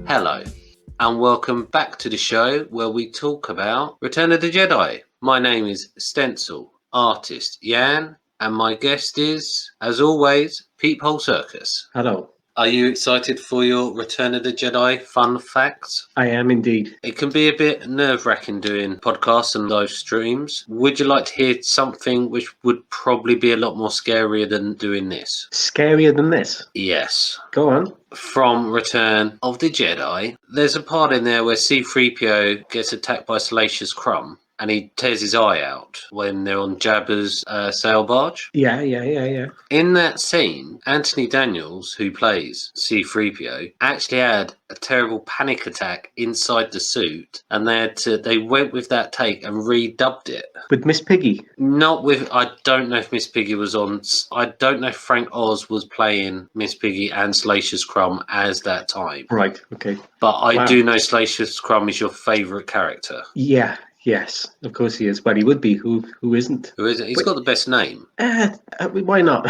Hello, and welcome back to the show where we talk about Return of the Jedi. My name is Stencil Artist Yan, and my guest is, as always, Peephole Circus. Hello. Are you excited for your Return of the Jedi fun facts? I am indeed. It can be a bit nerve-wracking doing podcasts and live streams. Would you like to hear something which would probably be a lot more scarier than doing this? Scarier than this? Yes. Go on. From Return of the Jedi, there's a part in there where C-3PO gets attacked by Salacious Crumb and he tears his eye out when they're on Jabba's sail barge. Yeah. In that scene, Anthony Daniels, who plays C-3PO, actually had a terrible panic attack inside the suit, and they went with that take and redubbed it. With Miss Piggy? Not with... I don't know if Miss Piggy was on... I don't know if Frank Oz was playing Miss Piggy and Salacious Crumb as that time. Right, okay. But I do know Salacious Crumb is your favourite character. Yeah. Yes, of course he is. Well, he would be. Who isn't? Who is it? He's got the best name. Why not?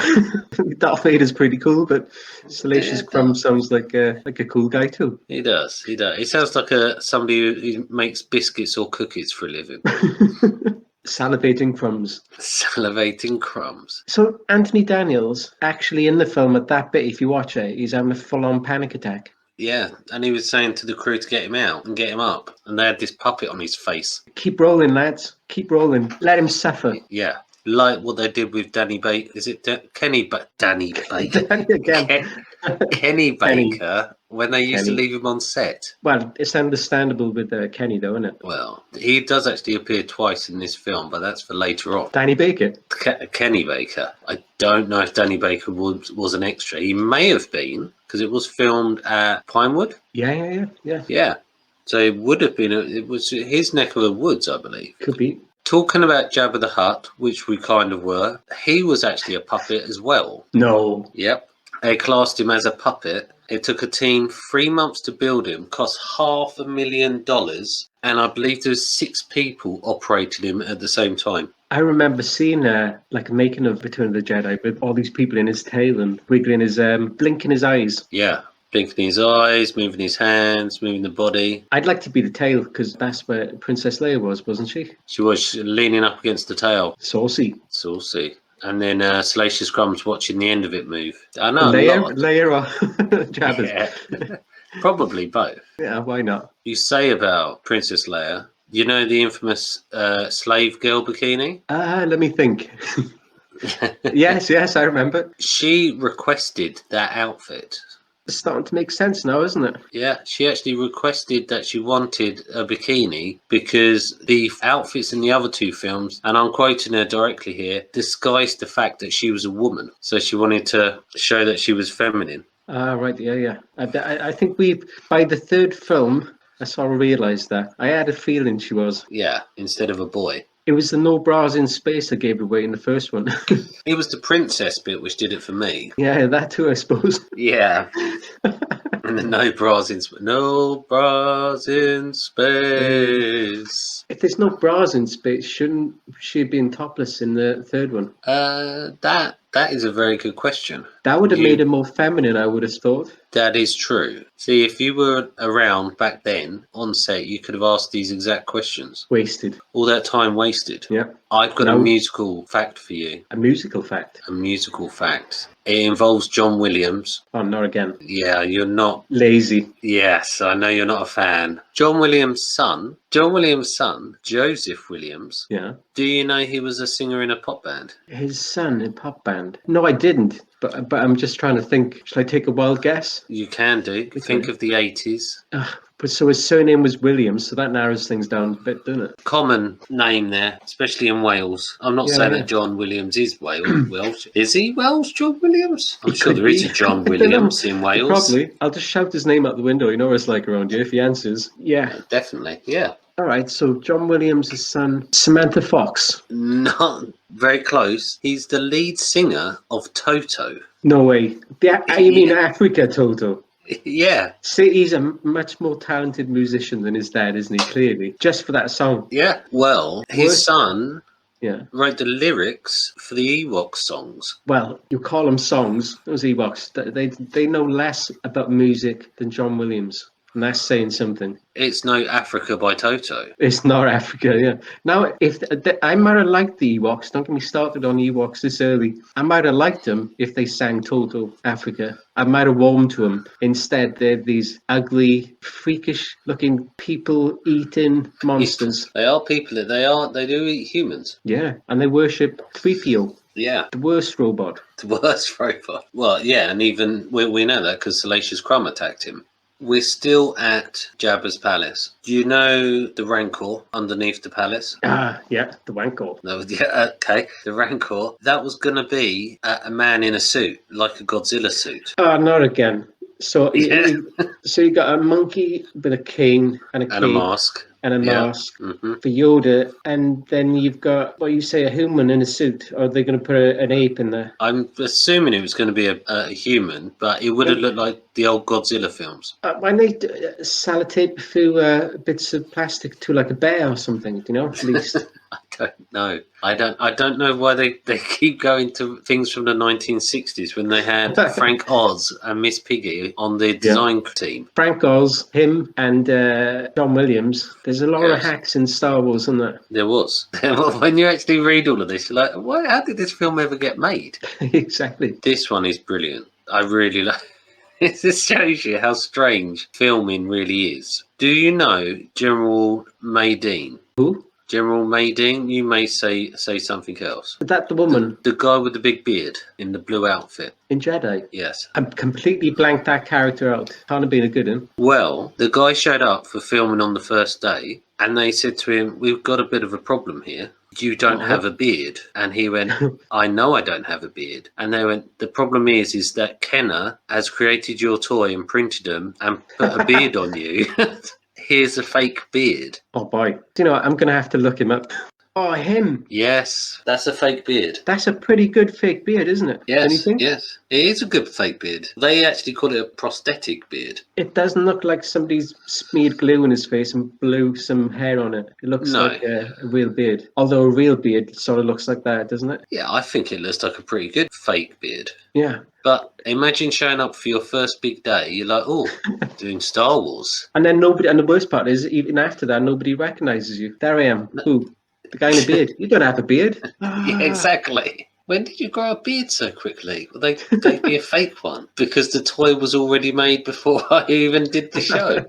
Darth Vader's pretty cool, but Salacious Crumb sounds like a cool guy too. He does. He sounds like somebody who makes biscuits or cookies for a living. Salivating crumbs. Salivating crumbs. So Anthony Daniels, actually in the film at that bit, if you watch it, he's having a full-on panic attack. Yeah, and he was saying to the crew to get him out and get him up. And they had this puppet on his face. Keep rolling, lads. Keep rolling. Let him suffer. Yeah, like what they did with Danny Baker. Is it Danny Baker? Kenny Baker, when they used to leave him on set. Well, it's understandable with Kenny, though, isn't it? Well, he does actually appear twice in this film, but that's for later on. Danny Baker? Kenny Baker. I don't know if Danny Baker was an extra. He may have been, because it was filmed at Pinewood. Yeah. So it would have been, it was his neck of the woods, I believe. Could be. Talking about Jabba the Hutt, which we kind of were, he was actually a puppet as well. No. Yep. They classed him as a puppet. It took a team 3 months to build him, cost $500,000, and I believe there was 6 people operating him at the same time. I remember seeing like a making of Return of the Jedi with all these people in his tail and wiggling his, blinking his eyes. Yeah, blinking his eyes, moving his hands, moving the body. I'd like to be the tail because that's where Princess Leia was, wasn't she? She was leaning up against the tail. Saucy. And then Salacious Crumb's watching the end of it move. I know. Leia or Jabba's? Yeah. Probably both. Yeah, why not? You say about Princess Leia, you know the infamous slave girl bikini? Let me think. Yes, I remember. She requested that outfit. It's starting to make sense now, isn't it? Yeah, she actually requested that she wanted a bikini because the outfits in the other 2 films, and I'm quoting her directly here, disguised the fact that she was a woman. So she wanted to show that she was feminine. Right, yeah. I think by the 3rd film, I sort of realised that. I had a feeling she was. Yeah, instead of a boy. It was the no bras in space that gave it away in the first one. It was the princess bit which did it for me. Yeah, that too, I suppose. Yeah. And the no bras in space. If there's no bras in space, shouldn't she have been topless in the 3rd one? That is a very good question. That would have made her more feminine, I would have thought. That is true. See, if you were around back then on set, you could have asked these exact questions. Wasted. All that time wasted. Yeah. I've got a musical fact for you. A musical fact? A musical fact. It involves John Williams. Oh, not again. Yeah, you're not... Lazy. Yes, I know you're not a fan. John Williams' son, Joseph Williams. Yeah. Do you know he was a singer in a pop band? His son in pop band? No, I didn't. But I'm just trying to think. Shall I take a wild guess? You can do. Okay. Think of the 80s. But so his surname was Williams, so that narrows things down a bit, doesn't it? Common name there, especially in Wales. I'm not saying that John Williams is Welsh. Is he Welsh, John Williams? I'm sure there is a John Williams in Wales. Probably. I'll just shout his name out the window. You know what it's like around here if he answers. Yeah. Definitely, yeah. All right, so John Williams' son, Samantha Fox. Not very close. He's the lead singer of Toto. No way. You mean Africa Toto? Yeah. See, he's a much more talented musician than his dad, isn't he? Clearly. Just for that song. Yeah. Well, his son Yeah. Wrote the lyrics for the Ewoks songs. Well, you call them songs, those Ewoks. They know less about music than John Williams. and that's saying something. It's no Africa by Toto. It's not Africa, yeah. Now, if I might have liked the Ewoks, don't get me started on Ewoks this early. I might have liked them if they sang Toto Africa. I might have warmed to them. Instead, they're these ugly, freakish-looking people-eating monsters. They are people. They do eat humans. Yeah, and they worship 3PO. Yeah. The worst robot. The worst robot. Well, yeah, and even we know that because Salacious Crumb attacked him. We're still at Jabba's palace. Do you know the Rancor underneath the palace? Yeah, the Rancor. No, yeah, okay. The Rancor. That was going to be a man in a suit, like a Godzilla suit. Not again. So, Yeah. So you got a monkey with a cane and a cape. And a mask. And a mask for Yoda, and then you've got, you say, a human in a suit, or are they going to put an ape in there? I'm assuming it was going to be a human, but it would have looked like the old Godzilla films. Why don't they sellotape through bits of plastic to like a bear or something, at least? I don't know. I don't know why they keep going to things from the 1960s when they had Frank Oz and Miss Piggy on the design team. Frank Oz, him, and John Williams. There's a lot of hacks in Star Wars, isn't there? There was. When you actually read all of this, you're like, how did this film ever get made? Exactly. This one is brilliant. I really like it. This shows you how strange filming really is. Do you know General Maydean? Who? General Maydean, you may say something else. Is that the woman? The guy with the big beard in the blue outfit. In Jedi? Yes. I'm completely blanked that character out. Can't have been a good one. Well, the guy showed up for filming on the first day, and they said to him, we've got a bit of a problem here. You don't have a beard. And he went, I know I don't have a beard. And they went, the problem is that Kenner has created your toy and printed them and put a beard on you. Here's a fake beard. Oh boy. I'm going to have to look him up. Oh, him. Yes, that's a fake beard. That's a pretty good fake beard, isn't it? Yes, Don't you think? yes. It is a good fake beard. They actually call it a prosthetic beard. It doesn't look like somebody's smeared glue in his face and blew some hair on it. It looks like a real beard. Although a real beard sort of looks like that, doesn't it? Yeah, I think it looks like a pretty good fake beard. Yeah. But imagine showing up for your first big day. You're like, oh, doing Star Wars. And then nobody, and the worst part is, even after that, nobody recognizes you. There I am. Who? The guy in a beard. You don't have a beard. Yeah, exactly. When did you grow a beard so quickly? Well, they'd be a fake one because the toy was already made before I even did the show.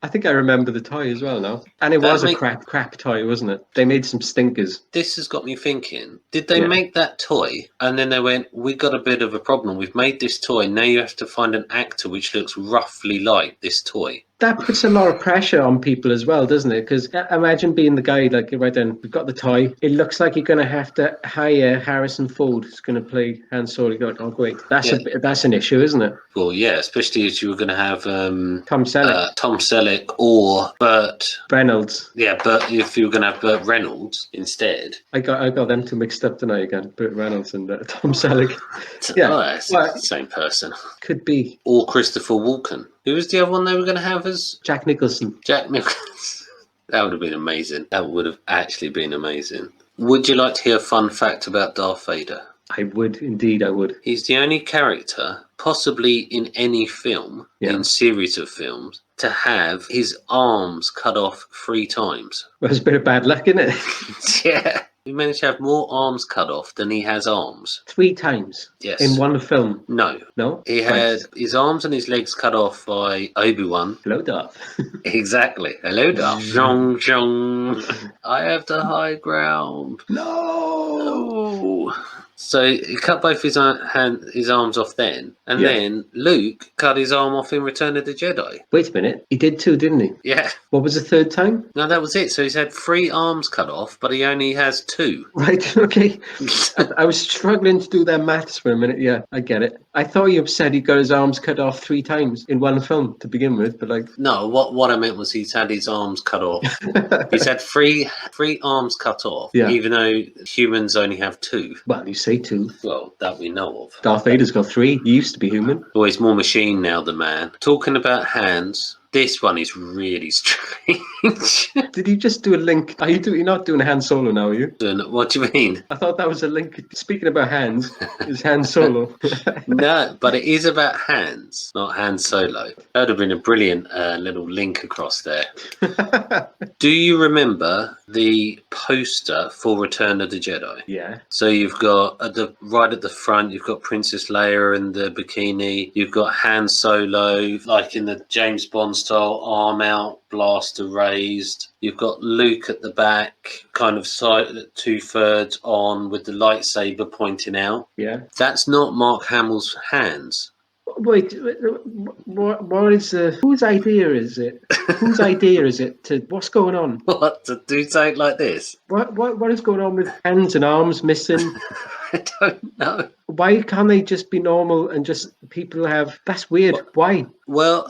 I think I remember the toy as well now. And it was a crap toy, wasn't it? They made some stinkers. This has got me thinking, did they make that toy and then they went, we got a bit of a problem. We've made this toy. Now you have to find an actor which looks roughly like this toy. That puts a lot of pressure on people as well, doesn't it? Because imagine being the guy, like, right then, we've got the toy. It looks like you're going to have to hire Harrison Ford, who's going to play Han Solo. You're like, oh, great. That's an issue, isn't it? Well, yeah, especially if you were going to have Tom Selleck. Or Burt Reynolds. Yeah, but if you were going to have Burt Reynolds instead. I got them two mixed up tonight again, Burt Reynolds and Tom Selleck. It's the same person. Could be. Or Christopher Walken. Who was the other one they were going to have as? Jack Nicholson. Jack Nicholson. That would have been amazing. That would have actually been amazing. Would you like to hear a fun fact about Darth Vader? I would, indeed I would. He's the only character, possibly in any film, in series of films, to have his arms cut off 3 times. Well, it's a bit of bad luck, isn't it? Yeah. He managed to have more arms cut off than he has arms. 3 times? Yes. In one film? No. No? He had his arms and his legs cut off by Obi-Wan. Hello, Darth. Exactly. Hello, Darth. Zhong, zhong. I have the high ground. No! So he cut both his arms off then, and then Luke cut his arm off in Return of the Jedi. Wait a minute, he did 2, didn't he? Yeah. What was the 3rd time? No, that was it. So he's had 3 arms cut off, but he only has 2. Right, okay. I was struggling to do that maths for a minute. Yeah, I get it. I thought you said he got his arms cut off 3 times in one film to begin with, but like... No, what I meant was he's had his arms cut off. He's had 3 arms cut off, even though humans only have 2. Well, you say 2. Well, that we know of. Darth Vader's got 3. He used to be human. Well, he's more machine now than man. Talking about hands, this one is really strange. strange. Did you just do a link? You're not doing a Han Solo now, are you? What do you mean? I thought that was a link. Speaking about hands, is Han Solo. No, but it is about hands, not Han Solo. That would have been a brilliant little link across there. Do you remember the poster for Return of the Jedi? Yeah. So you've got right at the front, you've got Princess Leia in the bikini. You've got Han Solo, like in the James Bond style, arm out, blaster raised. You've got Luke at the back, kind of side 2/3 on, with the lightsaber pointing out. Yeah. That's not Mark Hamill's hands. Wait, what is whose idea is it? Whose idea is it to? What's going on? What, to do something like this? What is going on with hands and arms missing? I don't know. Why can't they just be normal and just people have? That's weird. Why? Well,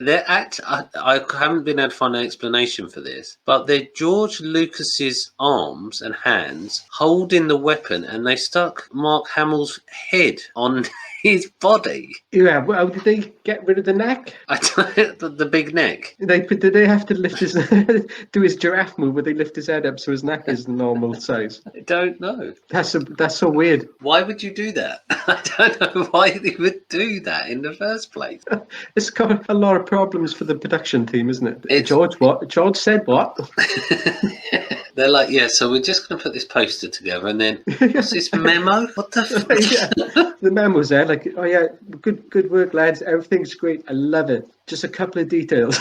I haven't been able to find an explanation for this, but they're George Lucas's arms and hands holding the weapon, and they stuck Mark Hamill's head on his body. Yeah. Well, did they get rid of the neck? I don't, the big neck. Did they have to lift his do his giraffe move where they lift his head up so his neck is the normal size? I don't know. That's so weird. Why would you do that? I don't know why they would do that in the first place. It's got a lot of problems for the production team, isn't it? It's- George, what? George said what? They're like, yeah, so we're just going to put this poster together, and then what's this memo? What the fuck? Yeah. The memo's there, like, oh yeah, good work, lads. Everything's great. I love it. Just a couple of details.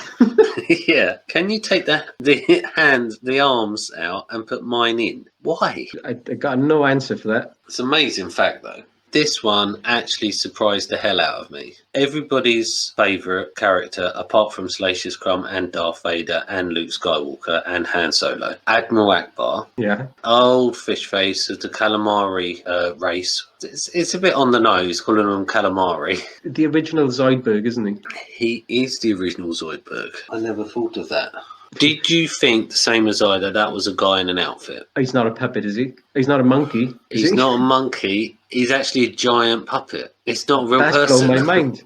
Yeah. Can you take the arms out and put mine in? Why? I got no answer for that. It's an amazing fact, though. This one actually surprised the hell out of me. Everybody's favourite character, apart from Salacious Crumb and Darth Vader and Luke Skywalker and Han Solo, Admiral Akbar, Yeah. old fish face of the calamari race. It's a bit on the nose calling them calamari. The original Zoidberg, isn't he? He is the original Zoidberg. I never thought of that. Did you think the same as I that was a guy in an outfit? He's not a puppet, is he? He's not a monkey. Is He's he? not a monkey. He's actually a giant puppet. It's not a real That's person. blown my mind.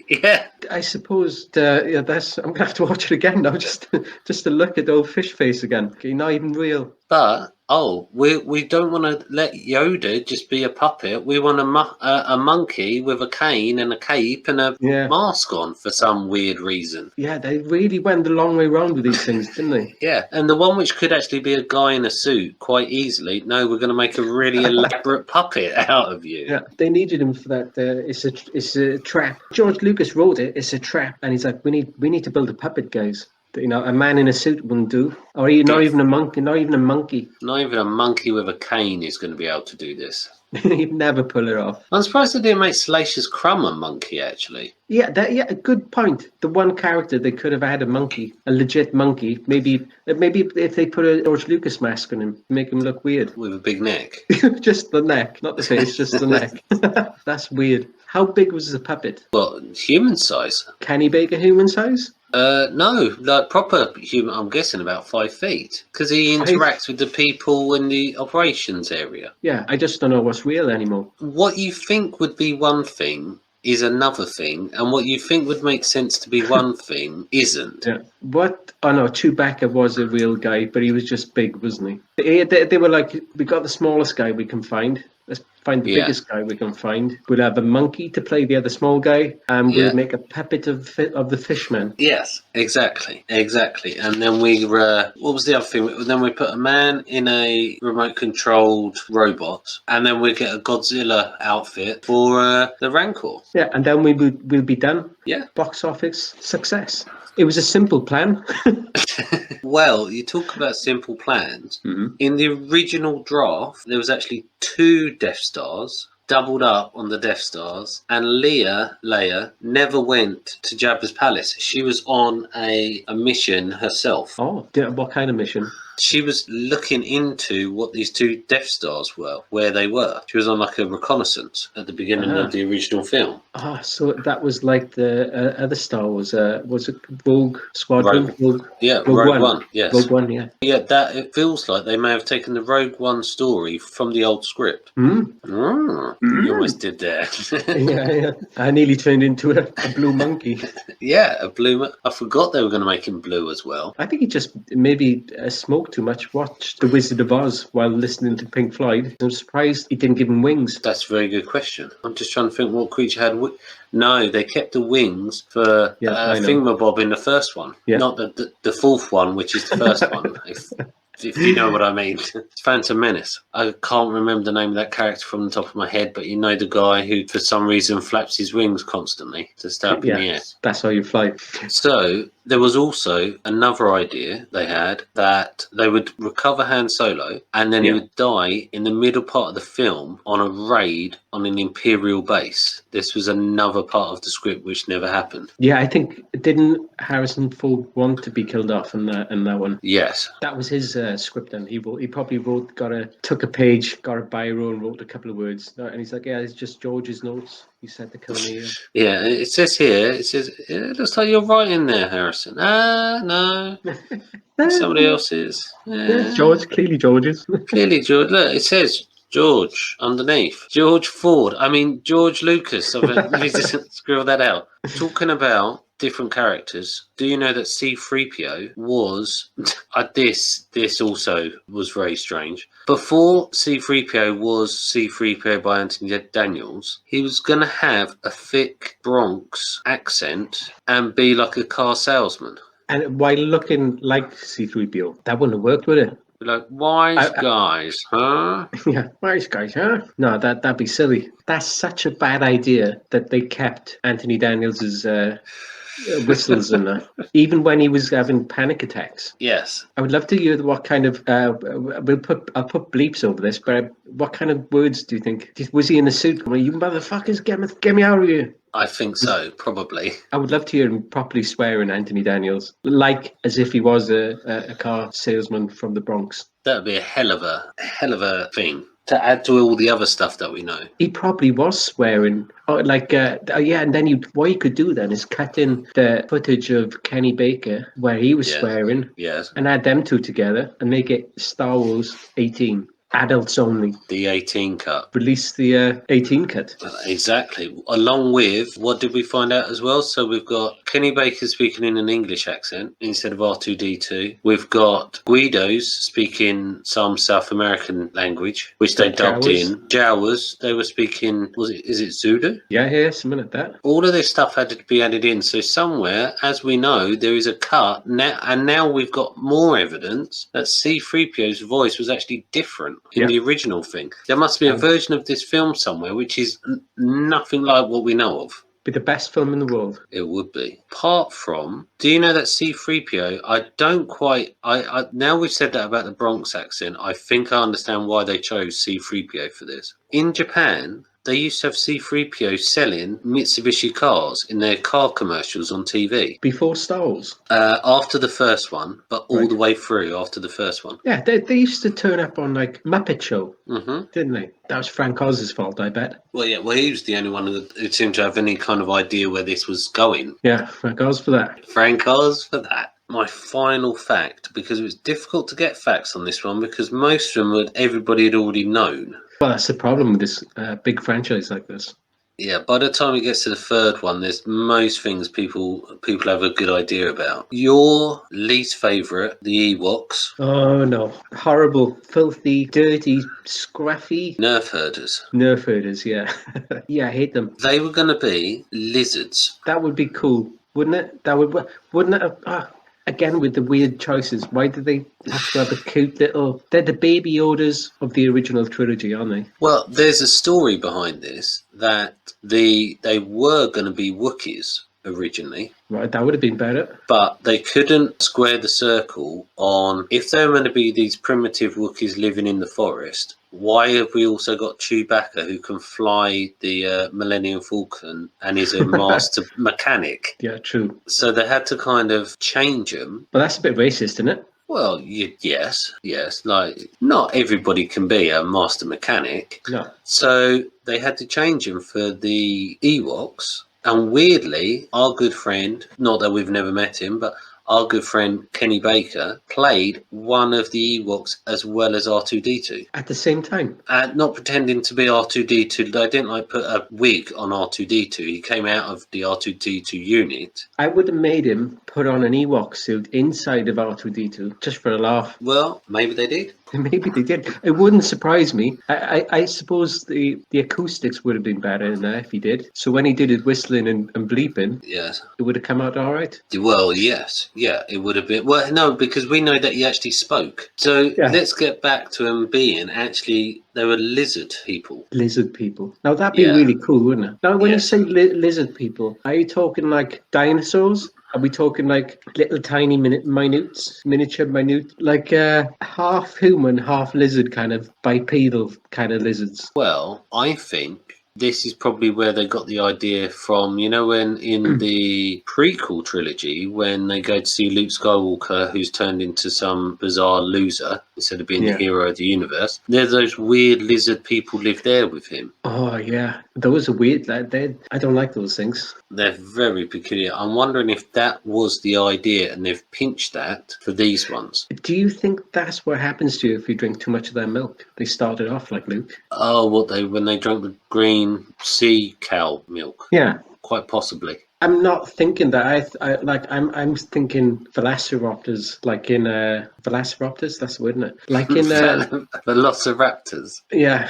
Yeah. I suppose I'm gonna have to watch it again now, just to look at old fish face again. He's not even real. But we don't want to let Yoda just be a puppet. We want a monkey with a cane and a cape and a mask on for some weird reason. Yeah, they really went the long way round with these things, didn't they? Yeah, and the one which could actually be a guy in a suit quite easily. No, we're going to make a really elaborate puppet out of you. Yeah, they needed him for that. It's a trap. George Lucas wrote it. It's a trap, and he's like, we need to build a puppet, guys. You know, a man in a suit wouldn't do, or not even a monkey. Not even a monkey. Not even a monkey with a cane is going to be able to do this. He'd never pull it off. I'm surprised they didn't make Salacious Crumb a monkey, actually. Yeah, a good point. The one character they could have had a monkey, a legit monkey. Maybe if they put a George Lucas mask on him, make him look weird. With a big neck. Just the neck, not the face, just the neck. That's weird. How big was the puppet? Well, human size. Can he make a human size? No, like proper human. I'm guessing about 5 feet, because he interacts with the people in the operations area. Yeah, I just don't know what's real anymore. What you think would be one thing is another thing, and what you think would make sense to be one thing isn't. Yeah. What? Oh no, Chewbacca was a real guy, but he was just big, wasn't he? They were like, we got the smallest guy we can find. Let's find the biggest guy we can find. We'll have a monkey to play the other small guy, and we'll make a puppet of the fishman. Yes, exactly. And then what was the other thing? Then we put a man in a remote-controlled robot, and then we get a Godzilla outfit for the Rancor. Yeah, and then we'll be done. Yeah. Box office success. It was a simple plan. Well, you talk about simple plans. Mm-hmm. In the original draft, there was actually 2 Death Stars, doubled up on the Death Stars, and Leia, never went to Jabba's palace. She was on a mission herself. Oh, what kind of mission? she was looking into what these two Death Stars were, where they were. She was on like a reconnaissance at the beginning of the original film. So that was like the other Star Wars. Was it Rogue Squadron? Rogue One. Yes. Rogue One, yeah. Yeah, that it feels like they may have taken the Rogue One story from the old script. You almost did there. Yeah. I nearly turned into a blue monkey. Yeah, a blue. I forgot they were going to make him blue as well. I think he just maybe smoked too much, watched The Wizard of Oz while listening to Pink Floyd. I'm surprised he didn't give him wings. That's a very good question. I'm just trying to think what creature had. No, they kept the wings for Thingamabob in the first one, not the fourth one, which is the first one. If you know what I mean. It's Phantom Menace. I can't remember the name of that character from the top of my head, but you know the guy who, for some reason, flaps his wings constantly to stay up in the air. That's how you fly. So there was also another idea they had that they would recover Han Solo and then he would die in the middle part of the film on a raid on an Imperial base. This was another part of the script which never happened. Yeah, I think, didn't Harrison Ford want to be killed off in that one? Yes. That was his script then. He probably took a page, got a biro and wrote a couple of words. And he's like, it's just George's notes. He said to kill me. Yeah, it says here, it looks like you're right in there, Harrison. No. Somebody else's. Yeah, George, clearly George's. Clearly George. Look, it says George underneath. George Ford. I mean, George Lucas. Let me just scribble that out. Talking about different characters. Do you know that C-3PO was... this also was very strange. Before C-3PO was C-3PO by Anthony Daniels, he was going to have a thick Bronx accent and be like a car salesman. And while looking like C-3PO, that wouldn't have worked, would it? Like, wise guys, huh? Yeah, wise guys, huh? No, that'd be silly. That's such a bad idea that they kept Anthony Daniels' whistles and that, even when he was having panic attacks. Yes. I would love to hear what kind of I'll put bleeps over this, but what kind of words do you think? Was he in a suit? You motherfuckers, get me out of here. I think so, probably. I would love to hear him properly swearing Anthony Daniels, like as if he was a car salesman from the Bronx. That would be a hell of a thing to add to all the other stuff that we know. He probably was swearing. And then what you could do then is cut in the footage of Kenny Baker where he was swearing, and add them two together and make it Star Wars 18. Adults only. The 18 cut. Release the 18 cut. Exactly. Along with, what did we find out as well? So we've got Kenny Baker speaking in an English accent instead of R2-D2. We've got Guido's speaking some South American language, which they dubbed in. Jawas, they were speaking, is it Zulu? Yeah, something like that. All of this stuff had to be added in. So somewhere, as we know, there is a cut. Now we've got more evidence that C-3PO's voice was actually different in the original thing. There must be a version of this film somewhere which is nothing like what we know of. Be the best film in the world. It would be. Apart from, do you know that C-3PO, I now we've said that about the Bronx accent, I think I understand why they chose C-3PO for this. In Japan, they used to have C-3PO selling Mitsubishi cars in their car commercials on TV. Before Star Wars? After the first one, but all the way through after the first one. Yeah, they used to turn up on like Muppet Show, didn't they? That was Frank Oz's fault, I bet. Well, he was the only one who seemed to have any kind of idea where this was going. Yeah, Frank Oz for that. Frank Oz for that. My final fact, because it was difficult to get facts on this one, because most of them everybody had already known. Well, that's the problem with this big franchise like this. Yeah, by the time it gets to the third one, there's most things people have a good idea about. Your least favourite, the Ewoks. Oh, no. Horrible, filthy, dirty, scruffy. Nerf herders. Nerf herders, yeah. Yeah, I hate them. They were going to be lizards. That would be cool, wouldn't it? Wouldn't it? Again, with the weird choices, why did they have to have a cute little... They're the baby Yodas of the original trilogy, aren't they? Well, there's a story behind this that they were going to be Wookiees originally. Right, that would have been better. But they couldn't square the circle on... If they were meant to be these primitive Wookiees living in the forest, why have we also got Chewbacca who can fly the Millennium Falcon and is a master mechanic? Yeah, true. So they had to kind of change them. But that's a bit racist, isn't it? Well, yes. Like, not everybody can be a master mechanic. No. So they had to change him for the Ewoks. And weirdly, our good friend, not that we've never met him, but our good friend Kenny Baker played one of the Ewoks as well as R2D2. At the same time. Not pretending to be R2D2. They didn't like put a wig on R2D2. He came out of the R2D2 unit. I would have made him put on an Ewok suit inside of R2D2 just for a laugh. Well, maybe they did. Maybe they did. It wouldn't surprise me. I suppose the acoustics would have been better in that if he did. So when he did his whistling and bleeping, Yes. it would have come out all right. Well, yes. Yeah, it would have been. Well, no, because we know that he actually spoke. So let's get back to him being actually, they were lizard people. Lizard people. Now, that'd be really cool, wouldn't it? Now, when you say lizard people, are you talking like dinosaurs? Are we talking like little tiny miniature, like half human, half lizard kind of bipedal kind of lizards? Well, I think this is probably where they got the idea from. You know, when in the prequel trilogy, when they go to see Luke Skywalker, who's turned into some bizarre loser instead of being the hero of the universe, there's those weird lizard people live there with him. Oh, yeah. Those are weird. I don't like those things. They're very peculiar. I'm wondering if that was the idea and they've pinched that for these ones. Do you think that's what happens to you if you drink too much of their milk? They started off like Luke. Oh, when they drank the green sea cow milk? Yeah. Quite possibly. I'm not thinking that. I'm thinking velociraptors, like in velociraptors. That's the word, isn't it? Like in Velociraptors. Yeah.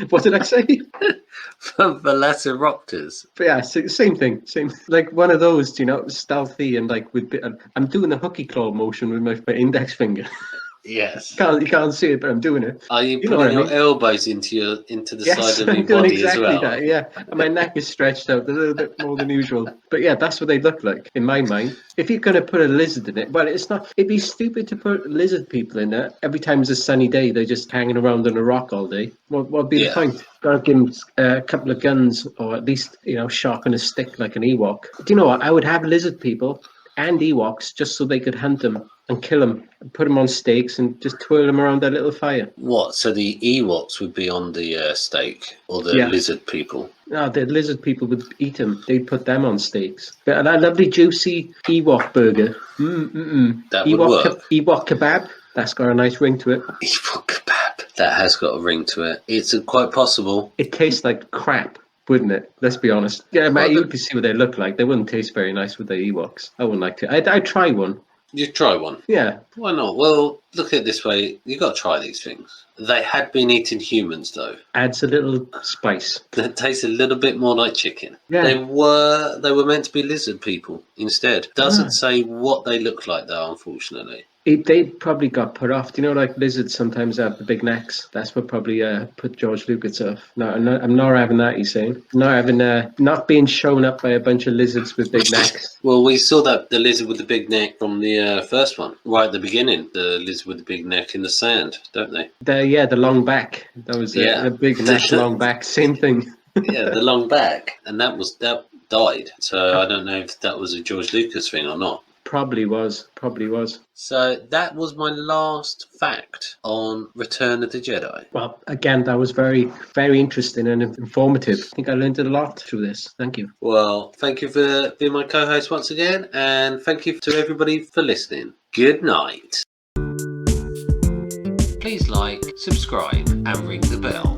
What did I say? Velociraptors. But yeah, same thing. Same, like one of those, stealthy and like with. I'm doing the hooky claw motion with my index finger. Yes. You can't see it, but I'm doing it. Are you putting your elbows into the side of your doing body exactly as well? That, yeah. And my neck is stretched out a little bit more than usual. But yeah, that's what they look like in my mind. If you're going to put a lizard in it, well, it's not. It'd be stupid to put lizard people in there. Every time it's a sunny day, they're just hanging around on a rock all day. What'd be the point? Got to give them a couple of guns, or at least sharpen a stick like an Ewok. Do you know what? I would have lizard people and Ewoks just so they could hunt them and kill them, and put them on stakes and just twirl them around their little fire. What? So the Ewoks would be on the stake, or the lizard people? No, the lizard people would eat them. They'd put them on stakes. But that lovely juicy Ewok burger. That would work. Ewok kebab. That's got a nice ring to it. Ewok kebab. That has got a ring to it. It's quite possible. It tastes like crap, wouldn't it? Let's be honest. Yeah, mate, you could see what they look like. They wouldn't taste very nice with the Ewoks. I wouldn't like to. I'd try one. You try one? Yeah. Why not? Well, look at it this way. You got to try these things. They had been eating humans, though. Adds a little spice. That tastes a little bit more like chicken. Yeah. They were meant to be lizard people instead. Doesn't say what they look like, though, unfortunately. They probably got put off. Do you know, like lizards sometimes have the big necks? That's what probably put George Lucas off. No, I'm not having that, he's saying. Not being shown up by a bunch of lizards with big necks. Well, we saw that the lizard with the big neck from the first one, right at the beginning. The lizard with the big neck in the sand, don't they? The long back. That was the big neck, long back. Same thing. Yeah, the long back. And that died. So I don't know if that was a George Lucas thing or not. Probably was. So that was my last fact on Return of the Jedi. Well, again, that was very, very interesting and informative. I think I learned a lot through this. Thank you. Well, thank you for being my co-host once again, and thank you to everybody for listening. Good night. Please like, subscribe, and ring the bell.